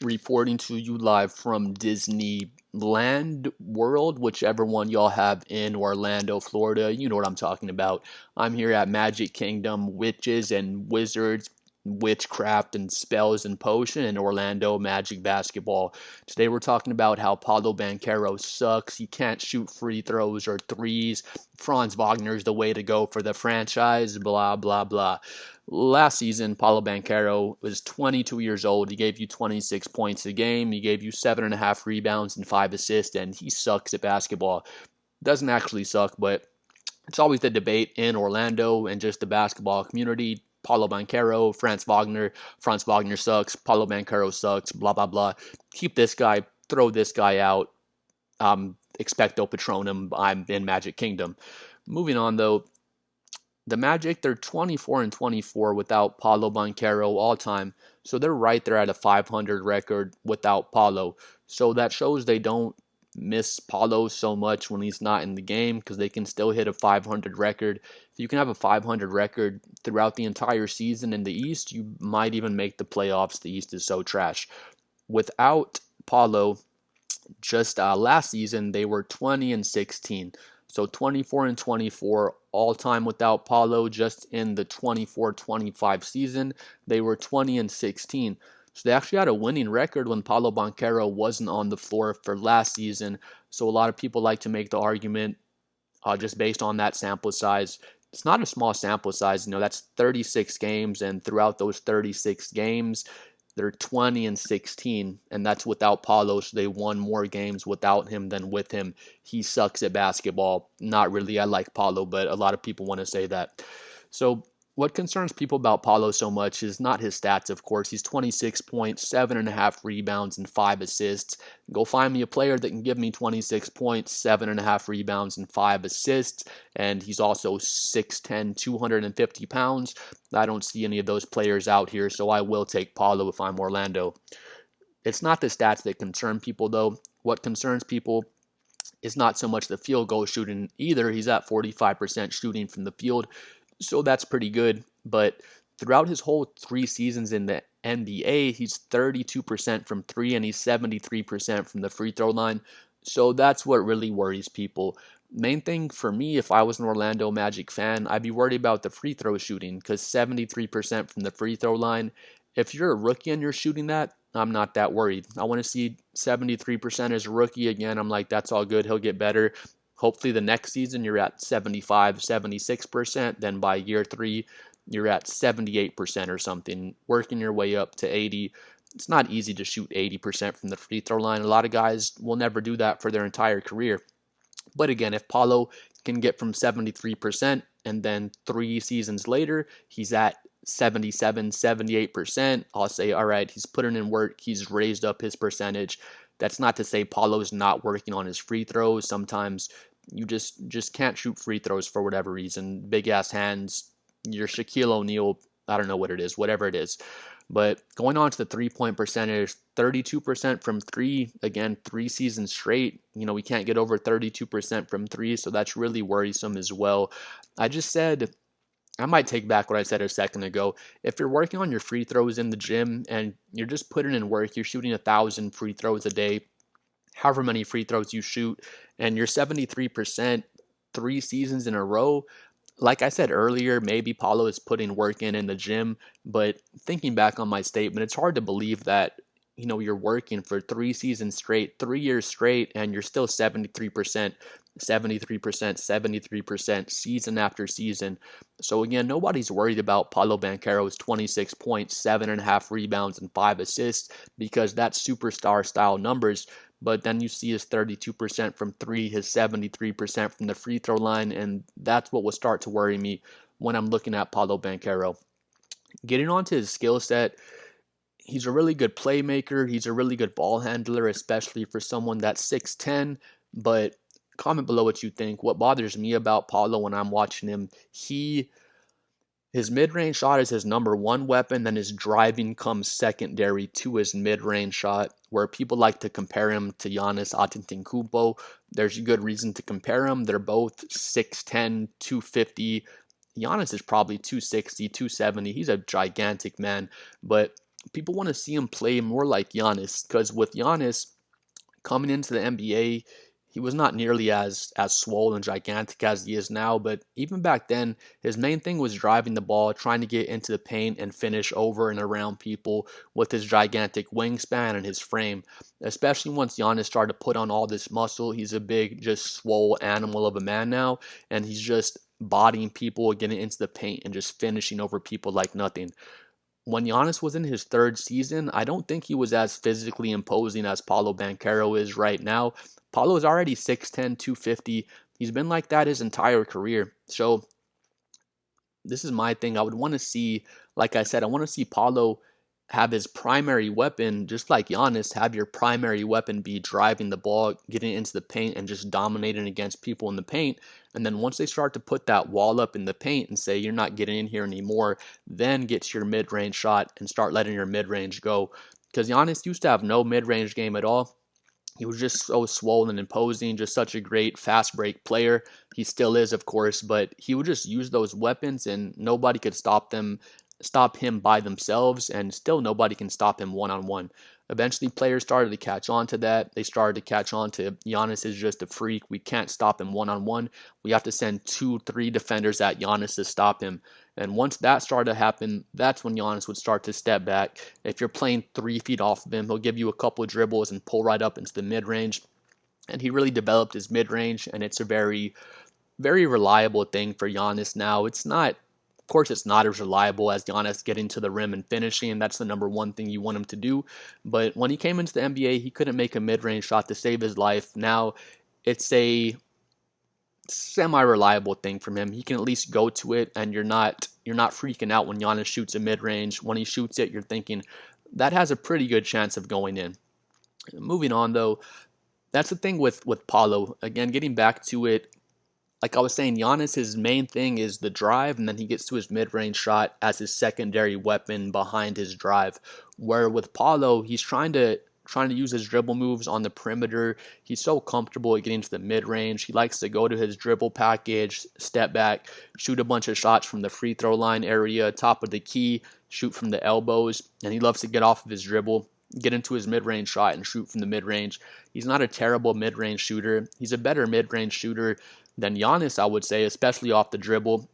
reporting to you live from Disneyland World, whichever one y'all have in Orlando, Florida. You know what I'm talking about. I'm here at Magic Kingdom, witches and wizards, witchcraft and spells and potion, and Orlando Magic basketball. Today we're talking about how Paolo Banchero sucks. He can't shoot free throws or threes. Franz Wagner's the way to go for the franchise. Blah blah blah. Last season, Paolo Banchero was 22 years old. He gave you 26 points a game. He gave you 7.5 rebounds and 5 assists, and he sucks at basketball. Doesn't actually suck, but it's always the debate in Orlando and just the basketball community. Paolo Banchero, Franz Wagner sucks, Paolo Banchero sucks, blah, blah, blah. Keep this guy, throw this guy out. Expecto Patronum, I'm in Magic Kingdom. Moving on, though, the Magic, they're 24 and 24 without Paolo Banchero all time. So they're right there at a 500 record without Paolo. So that shows they don't miss Paolo so much when he's not in the game because they can still hit a 500 record. If you can have a 500 record throughout the entire season in the East, you might even make the playoffs. The East is so trash. Without Paolo, just last season, they were 20 and 16. So 24 and 24 all time without Paolo. Just in the 24-25 season, they were 20 and 16. So they actually had a winning record when Paolo Banchero wasn't on the floor for last season. So a lot of people like to make the argument just based on that sample size. It's not a small sample size. That's 36 games, and throughout those 36 games, they're 20 and 16, and that's without Paulo, so they won more games without him than with him. He sucks at basketball. Not really. I like Paulo, but a lot of people want to say that. So what concerns people about Paulo so much is not his stats, of course. He's 26 points, 7.5 rebounds, and 5 assists. Go find me a player that can give me 26 points, 7.5 rebounds, and 5 assists. And he's also 6'10", 250 pounds. I don't see any of those players out here, so I will take Paulo if I'm Orlando. It's not the stats that concern people, though. What concerns people is not so much the field goal shooting either. He's at 45% shooting from the field, so that's pretty good. But throughout his whole 3 seasons in the NBA, he's 32% from three and he's 73% from the free throw line. So that's what really worries people. Main thing for me, if I was an Orlando Magic fan, I'd be worried about the free throw shooting because 73% from the free throw line. If you're a rookie and you're shooting that, I'm not that worried. I want to see 73% as a rookie again. I'm like, that's all good. He'll get better. Hopefully the next season you're at 75, 76%. Then by year 3, you're at 78% or something, working your way up to 80. It's not easy to shoot 80% from the free throw line. A lot of guys will never do that for their entire career. But again, if Paulo can get from 73% and then 3 seasons later, he's at 77, 78%, I'll say, all right, he's putting in work. He's raised up his percentage. That's not to say Paulo's not working on his free throws. Sometimes you just can't shoot free throws for whatever reason. Big ass hands. You're Shaquille O'Neal. I don't know what it is, whatever it is. But going on to the 3-point percentage, 32% from three, again, 3 seasons straight. We can't get over 32% from three, so that's really worrisome as well. I might take back what I said a second ago. If you're working on your free throws in the gym and you're just putting in work, you're shooting 1,000 free throws a day, however many free throws you shoot, and you're 73% 3 seasons in a row. Like I said earlier, maybe Paulo is putting work in the gym, but thinking back on my statement, it's hard to believe that you're working for 3 seasons straight, 3 years straight, and you're still 73%, 73%, 73% season after season. So again, nobody's worried about Paolo Banchero's 26 points, 7.5 rebounds, and 5 assists because that's superstar style numbers. But then you see his 32% from three, his 73% from the free throw line, and that's what will start to worry me when I'm looking at Paolo Banchero. Getting onto his skill set, he's a really good playmaker. He's a really good ball handler, especially for someone that's 6'10". But comment below what you think. What bothers me about Paolo when I'm watching him, his mid-range shot is his number one weapon, then his driving comes secondary to his mid-range shot, where people like to compare him to Giannis Antetokounmpo. There's a good reason to compare them. They're both 6'10", 250. Giannis is probably 260, 270. He's a gigantic man, but people want to see him play more like Giannis, because with Giannis coming into the NBA, he was not nearly as swole and gigantic as he is now. But even back then, his main thing was driving the ball, trying to get into the paint and finish over and around people with his gigantic wingspan and his frame. Especially once Giannis started to put on all this muscle, he's a big, just swole animal of a man now, and he's just bodying people, getting into the paint, and just finishing over people like nothing. When Giannis was in his third season, I don't think he was as physically imposing as Paolo Banchero is right now. Paulo is already 6'10", 250. He's been like that his entire career. So this is my thing. I would want to see, like I said, I want to see Paulo have his primary weapon, just like Giannis, have your primary weapon be driving the ball, getting into the paint, and just dominating against people in the paint. And then once they start to put that wall up in the paint and say, you're not getting in here anymore, then get to your mid range shot and start letting your mid range go. Because Giannis used to have no mid range game at all. He was just so swollen and imposing, just such a great fast break player. He still is, of course, but he would just use those weapons and nobody could stop him by themselves, and still nobody can stop him one on one. Eventually, players started to catch on to that. They started to catch on to Giannis is just a freak. We can't stop him one on one. We have to send 2, 3 defenders at Giannis to stop him. And once that started to happen, that's when Giannis would start to step back. If you're playing 3 feet off of him, he'll give you a couple of dribbles and pull right up into the mid range. And he really developed his mid range, and it's a very, very reliable thing for Giannis now. It's not, of course, it's not as reliable as Giannis getting to the rim and finishing. That's the number one thing you want him to do. But when he came into the NBA, he couldn't make a mid range shot to save his life. Now it's a semi-reliable thing from him. He can at least go to it, and you're not freaking out when Giannis shoots a mid-range. When he shoots it, you're thinking that has a pretty good chance of going in. Moving on though, that's the thing with Paulo. Again, getting back to it, like I was saying, Giannis, his main thing is the drive, and then he gets to his mid-range shot as his secondary weapon behind his drive. Where with Paulo, he's trying to use his dribble moves on the perimeter. He's so comfortable at getting to the mid-range. He likes to go to his dribble package, step back, shoot a bunch of shots from the free throw line area, top of the key, shoot from the elbows, and he loves to get off of his dribble, get into his mid-range shot and shoot from the mid-range. He's not a terrible mid-range shooter. He's a better mid-range shooter than Giannis, I would say, especially off the dribble.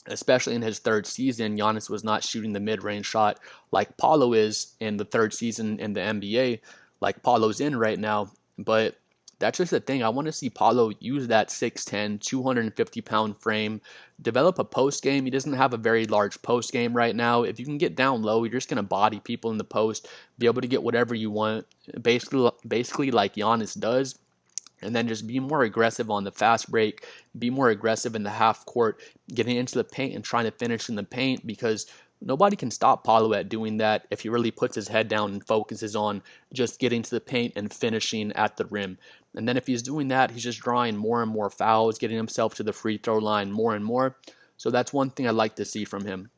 Especially in his third season, Giannis was not shooting the mid-range shot like Paulo is in the third season in the NBA, like Paulo's in right now. But that's just the thing. I want to see Paulo use that 6'10", 250-pound frame, develop a post game. He doesn't have a very large post game right now. If you can get down low, you're just going to body people in the post, be able to get whatever you want, basically like Giannis does, and then just be more aggressive on the fast break, be more aggressive in the half court, getting into the paint and trying to finish in the paint, because nobody can stop Paolo at doing that if he really puts his head down and focuses on just getting to the paint and finishing at the rim. And then if he's doing that, he's just drawing more and more fouls, getting himself to the free throw line more and more. So that's one thing I'd like to see from him.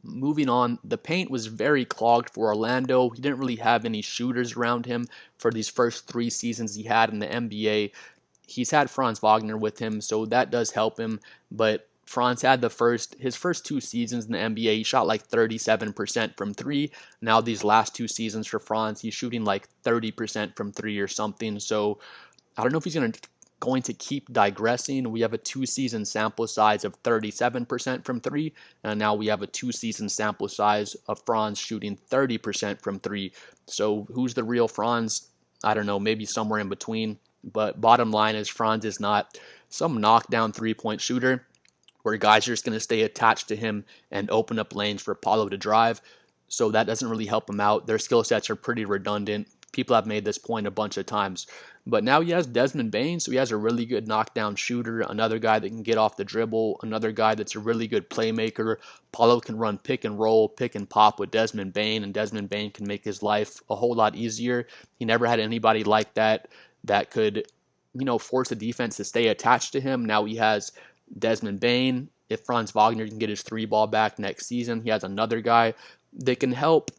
Moving on, the paint was very clogged for Orlando. He didn't really have any shooters around him for these first 3 seasons he had in the NBA. He's had Franz Wagner with him, so that does help him. But Franz had his first 2 seasons in the NBA, he shot like 37% from three. Now these last 2 seasons for Franz, he's shooting like 30% from three or something. So I don't know if he's going to keep digressing. We have a 2 season sample size of 37% from three, and now we have a 2 season sample size of Franz shooting 30% from three. So who's the real Franz? I don't know, maybe somewhere in between. But bottom line is Franz is not some knockdown 3-point shooter where guys are just going to stay attached to him and open up lanes for Paolo to drive. So that doesn't really help him out. Their skill sets are pretty redundant. People have made this point a bunch of times. But now he has Desmond Bane, so he has a really good knockdown shooter, another guy that can get off the dribble, another guy that's a really good playmaker. Paolo can run pick and roll, pick and pop with Desmond Bane, and Desmond Bane can make his life a whole lot easier. He never had anybody like that could, force the defense to stay attached to him. Now he has Desmond Bane. If Franz Wagner can get his 3 ball back next season, he has another guy that can help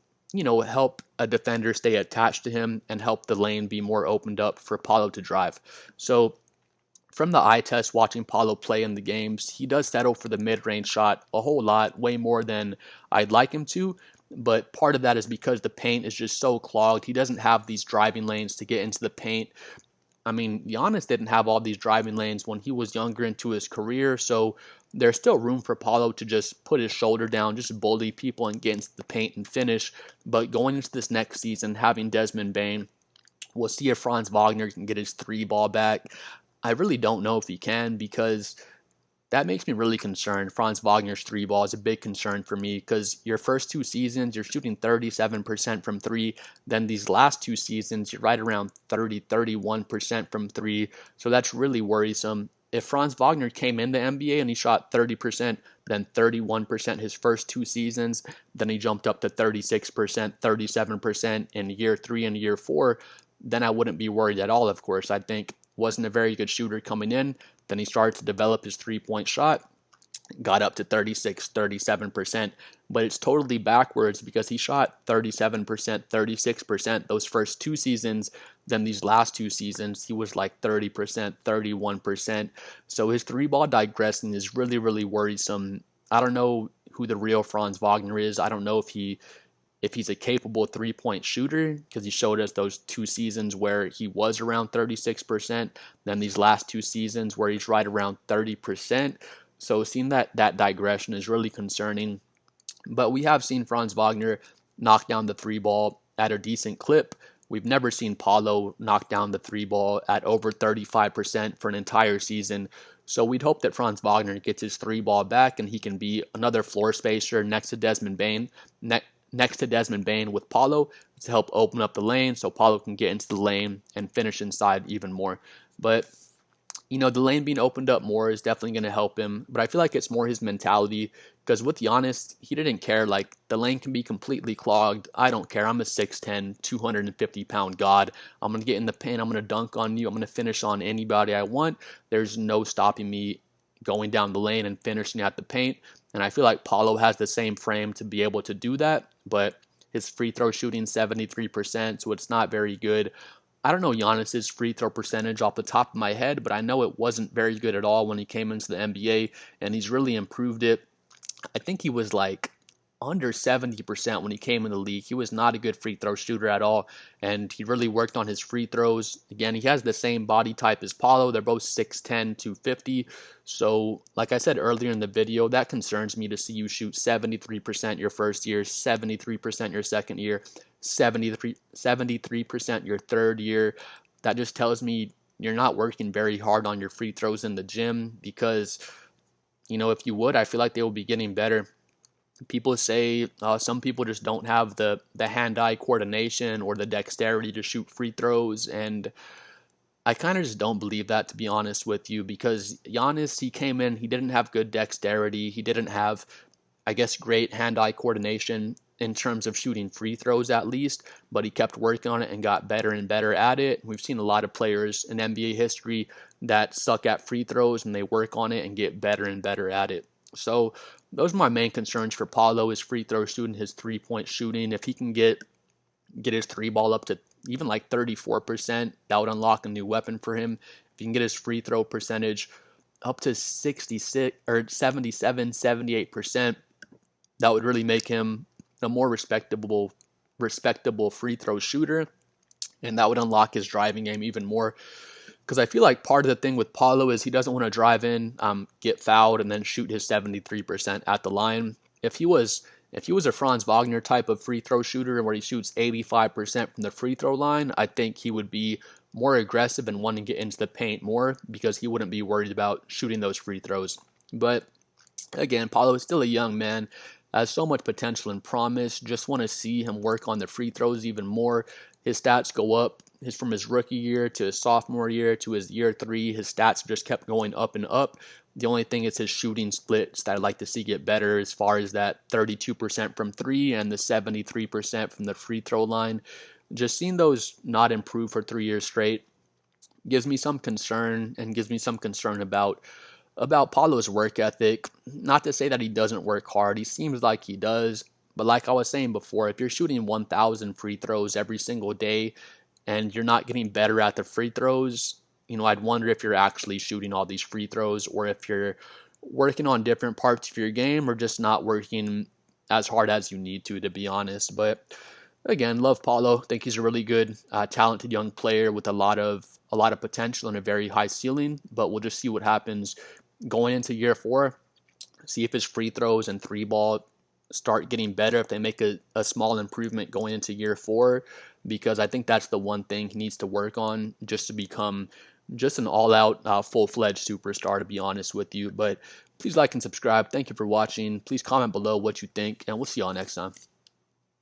a defender stay attached to him and help the lane be more opened up for Paolo to drive. So from the eye test, watching Paolo play in the games, he does settle for the mid-range shot a whole lot, way more than I'd like him to. but part of that is because the paint is just so clogged. He doesn't have these driving lanes to get into the paint. I mean, Giannis didn't have all these driving lanes when he was younger into his career, so there's still room for Paolo to just put his shoulder down, just bully people and get into the paint and finish. But going into this next season, having Desmond Bane, we'll see if Franz Wagner can get his three ball back. I really don't know if he can, because that makes me really concerned. Franz Wagner's three ball is a big concern for me, because your first two seasons, you're shooting 37% from three. Then these last two seasons, you're right around 31% from three. So that's really worrisome. If Franz Wagner came in the NBA and he shot 30%, then 31% his first two seasons, then he jumped up to 36%, 37% in year three and year four, then I wouldn't be worried at all, of course. I think wasn't a very good shooter coming in. Then he started to develop his three-point shot, got up to 36, 37%, but it's totally backwards because he shot 37%, 36% those first two seasons. Then these last two seasons, he was like 30%, 31%. So his three ball digressing is really, really worrisome. I don't know who the real Franz Wagner is. I don't know if he's a capable three-point shooter, because he showed us those two seasons where he was around 36%, then these last two seasons where he's right around 30%. So seeing that digression is really concerning. But we have seen Franz Wagner knock down the three ball at a decent clip. We've never seen Paolo knock down the three ball at over 35% for an entire season. So we'd hope that Franz Wagner gets his three ball back and he can be another floor spacer next to Desmond Bane. Next to Desmond Bane with Paolo to help open up the lane so Paolo can get into the lane and finish inside even more. But the lane being opened up more is definitely going to help him. But I feel like it's more his mentality, because with Giannis, he didn't care. Like, the lane can be completely clogged. I don't care. I'm a 6'10", 250-pound god. I'm going to get in the paint. I'm going to dunk on you. I'm going to finish on anybody I want. There's no stopping me going down the lane and finishing at the paint. And I feel like Paolo has the same frame to be able to do that, but his free throw shooting 73%, so it's not very good. I don't know Giannis's free throw percentage off the top of my head, but I know it wasn't very good at all when he came into the NBA, and he's really improved it. I think he was like under 70% when he came in the league. He was not a good free throw shooter at all, and he really worked on his free throws. Again, he has the same body type as Paolo. They're both 6'10", 250. So, like I said earlier in the video, that concerns me to see you shoot 73% your first year, 73% your second year, 73% your third year. That just tells me you're not working very hard on your free throws in the gym, because, if you would, I feel like they will be getting better. People say some people just don't have the hand-eye coordination or the dexterity to shoot free throws, and I kind of just don't believe that, to be honest with you, because Giannis, he came in, he didn't have good dexterity, he didn't have, I guess, great hand-eye coordination in terms of shooting free throws at least, but he kept working on it and got better and better at it. We've seen a lot of players in NBA history that suck at free throws and they work on it and get better and better at it. So those are my main concerns for Paolo: his free throw shooting, his three-point shooting. If he can get his three ball up to even like 34%, that would unlock a new weapon for him. If he can get his free throw percentage up to 66 or 77, 78%, that would really make him a more respectable free throw shooter, and that would unlock his driving game even more. Because I feel like part of the thing with Paolo is he doesn't want to drive in, get fouled, and then shoot his 73% at the line. If he was a Franz Wagner type of free throw shooter where he shoots 85% from the free throw line, I think he would be more aggressive and wanting to get into the paint more, because he wouldn't be worried about shooting those free throws. But again, Paolo is still a young man, has so much potential and promise. Just want to see him work on the free throws even more. His stats go up. From his rookie year to his sophomore year to his year 3, his stats just kept going up and up. The only thing is his shooting splits that I'd like to see get better, as far as that 32% from 3 and the 73% from the free throw line. Just seeing those not improve for 3 years straight gives me some concern, and gives me some concern about Paolo's work ethic. Not to say that he doesn't work hard. He seems like he does. But like I was saying before, if you're shooting 1,000 free throws every single day and you're not getting better at the free throws, I'd wonder if you're actually shooting all these free throws, or if you're working on different parts of your game, or just not working as hard as you need to be honest. But again, love Paolo. Think he's a really good, talented young player with a lot of potential and a very high ceiling. But we'll just see what happens going into year 4. See if his free throws and three ball start getting better, if they make a small improvement going into year 4, because I think that's the one thing he needs to work on just to become just an all-out, full-fledged superstar, to be honest with you. But please like and subscribe. Thank you for watching. Please comment below what you think, and we'll see y'all next time.